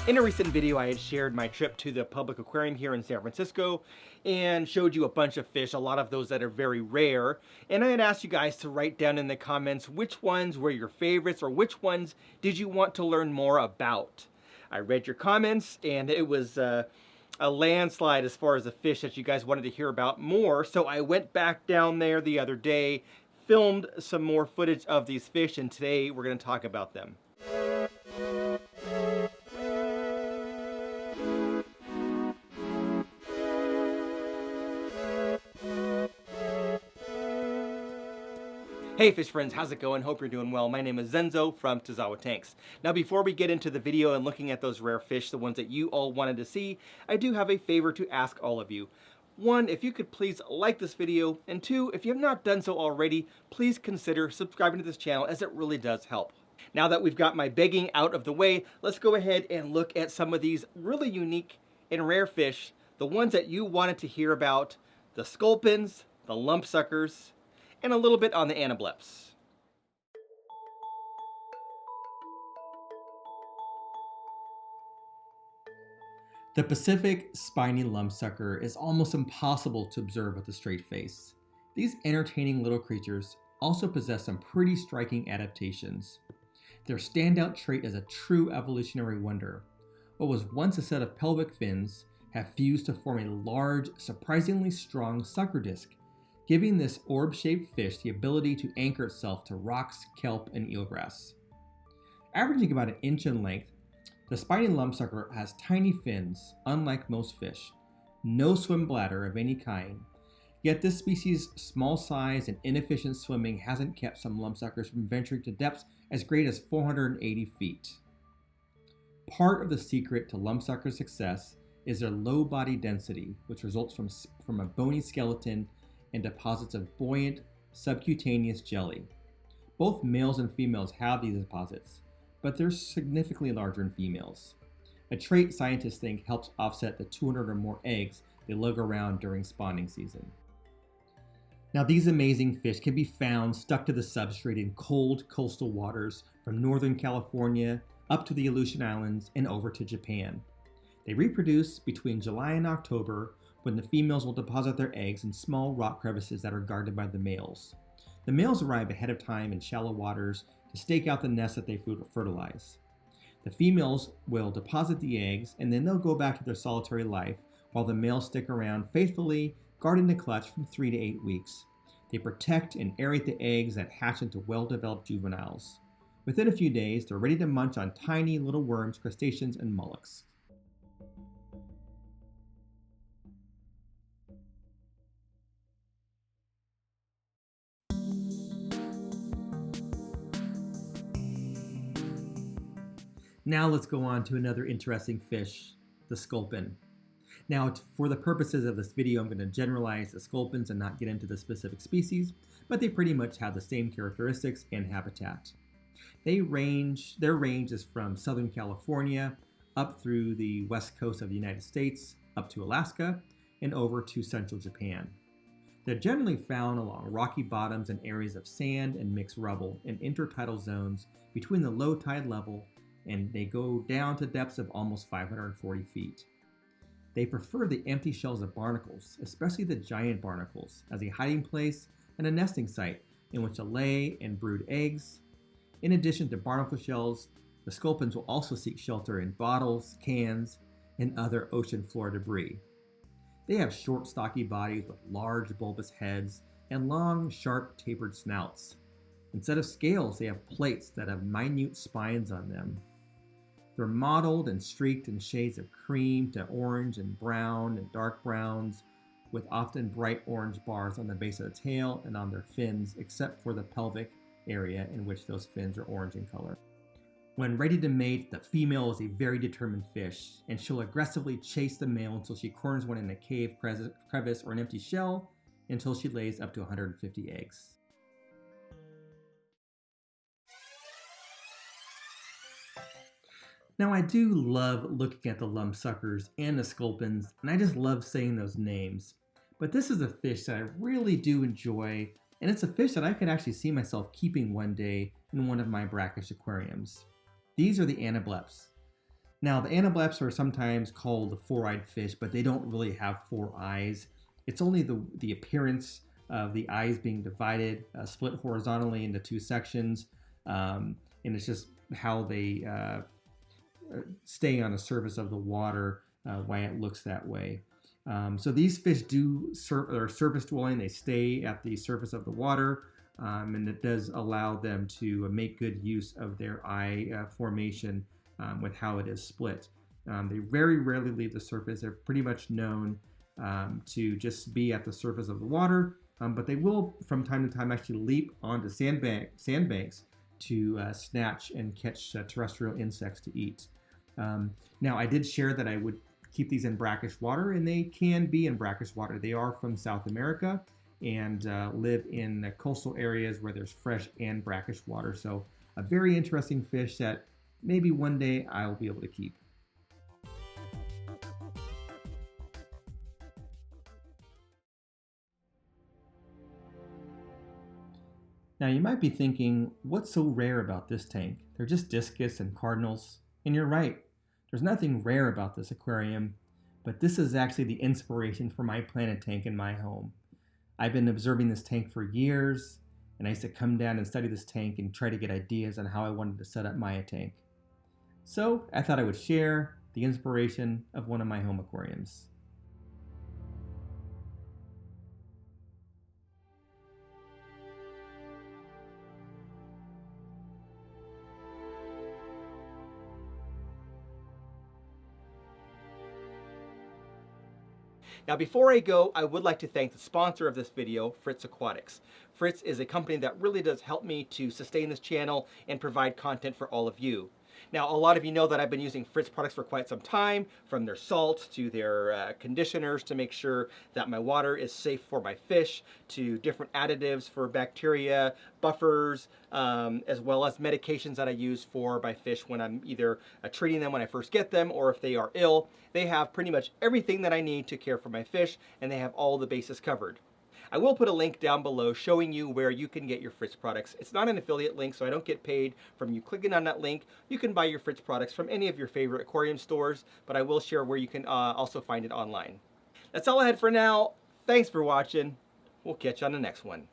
In a recent video, I had shared my trip to the public aquarium here in San Francisco and showed you a bunch of fish, a lot of those that are very rare. And I had asked you guys to write down in the comments which ones were your favorites or which ones did you want to learn more about. I read your comments and it was a landslide as far as the fish that you guys wanted to hear about more. So I went back down there the other day, filmed some more footage of these fish, and today we're going to talk about them. Hey fish friends, how's it going? Hope you're doing well. My name is Zenzo from Tazawa Tanks. Now before we get into the video and looking at those rare fish, the ones that you all wanted to see, I do have a favor to ask all of you. One, if you could please like this video, and two, if you have not done so already, please consider subscribing to this channel as it really does help. Now that we've got my begging out of the way, let's go ahead and look at some of these really unique and rare fish, the ones that you wanted to hear about, the sculpins, the lumpsuckers, and a little bit on the Anableps. The Pacific spiny lumpsucker is almost impossible to observe with a straight face. These entertaining little creatures also possess some pretty striking adaptations. Their standout trait is a true evolutionary wonder. What was once a set of pelvic fins have fused to form a large, surprisingly strong sucker disc, giving this orb-shaped fish the ability to anchor itself to rocks, kelp, and eelgrass. Averaging about 1 inch in length, the spiny lumpsucker has tiny fins, unlike most fish, no swim bladder of any kind, yet this species' small size and inefficient swimming hasn't kept some lumpsuckers from venturing to depths as great as 480 feet. Part of the secret to lumpsucker success is their low body density, which results from a bony skeleton and deposits of buoyant subcutaneous jelly. Both males and females have these deposits, but they're significantly larger in females, a trait scientists think helps offset the 200 or more eggs they lug around during spawning season. Now these amazing fish can be found stuck to the substrate in cold coastal waters from Northern California up to the Aleutian Islands and over to Japan. They reproduce between July and October, when the females will deposit their eggs in small rock crevices that are guarded by the males. The males arrive ahead of time in shallow waters to stake out the nest that they fertilize. The females will deposit the eggs and then they'll go back to their solitary life while the males stick around faithfully, guarding the clutch from 3 to 8 weeks. They protect and aerate the eggs that hatch into well-developed juveniles. Within a few days, they're ready to munch on tiny little worms, crustaceans, and mollusks. Now let's go on to another interesting fish, the sculpin. Now, for the purposes of this video, I'm going to generalize the sculpins and not get into the specific species, but they pretty much have the same characteristics and habitat. Their range is from Southern California up through the west coast of the United States, up to Alaska, and over to central Japan. They're generally found along rocky bottoms and areas of sand and mixed rubble in intertidal zones between the low tide level, and they go down to depths of almost 540 feet. They prefer the empty shells of barnacles, especially the giant barnacles, as a hiding place and a nesting site in which to lay and brood eggs. In addition to barnacle shells, the sculpins will also seek shelter in bottles, cans, and other ocean floor debris. They have short, stocky bodies with large, bulbous heads and long, sharp, tapered snouts. Instead of scales, they have plates that have minute spines on them. They're mottled and streaked in shades of cream to orange and brown and dark browns, with often bright orange bars on the base of the tail and on their fins, except for the pelvic area in which those fins are orange in color. When ready to mate, the female is a very determined fish, and she'll aggressively chase the male until she corners one in a cave, crevice, or an empty shell, until she lays up to 150 eggs. Now I do love looking at the lumpsuckers and the sculpins, and I just love saying those names. But this is a fish that I really do enjoy, and it's a fish that I could actually see myself keeping one day in one of my brackish aquariums. These are the Anableps. Now, the Anableps are sometimes called the four-eyed fish, but they don't really have four eyes. It's only the appearance of the eyes being divided, split horizontally into two sections, and it's just how they stay on the surface of the water, why it looks that way. So these fish are surface dwelling. They stay at the surface of the water, and it does allow them to make good use of their eye formation with how it is split. They very rarely leave the surface. They're pretty much known to just be at the surface of the water, but they will from time to time actually leap onto sandbanks to snatch and catch terrestrial insects to eat. Now, I did share that I would keep these in brackish water, and they can be in brackish water. They are from South America and live in coastal areas where there's fresh and brackish water. So a very interesting fish that maybe one day I'll be able to keep. Now you might be thinking, what's so rare about this tank? They're just discus and cardinals. And you're right, there's nothing rare about this aquarium, but this is actually the inspiration for my planet tank in my home. I've been observing this tank for years, and I used to come down and study this tank and try to get ideas on how I wanted to set up my tank. So I thought I would share the inspiration of one of my home aquariums. Now, before I go, I would like to thank the sponsor of this video, Fritz Aquatics. Fritz is a company that really does help me to sustain this channel and provide content for all of you. Now, a lot of you know that I've been using Fritz products for quite some time, from their salts to their conditioners to make sure that my water is safe for my fish, to different additives for bacteria, buffers, as well as medications that I use for my fish when I'm either treating them when I first get them or if they are ill. They have pretty much everything that I need to care for my fish, and they have all the bases covered. I will put a link down below showing you where you can get your Fritz products. It's not an affiliate link, so I don't get paid from you clicking on that link. You can buy your Fritz products from any of your favorite aquarium stores, but I will share where you can also find it online. That's all I had for now. Thanks for watching. We'll catch you on the next one.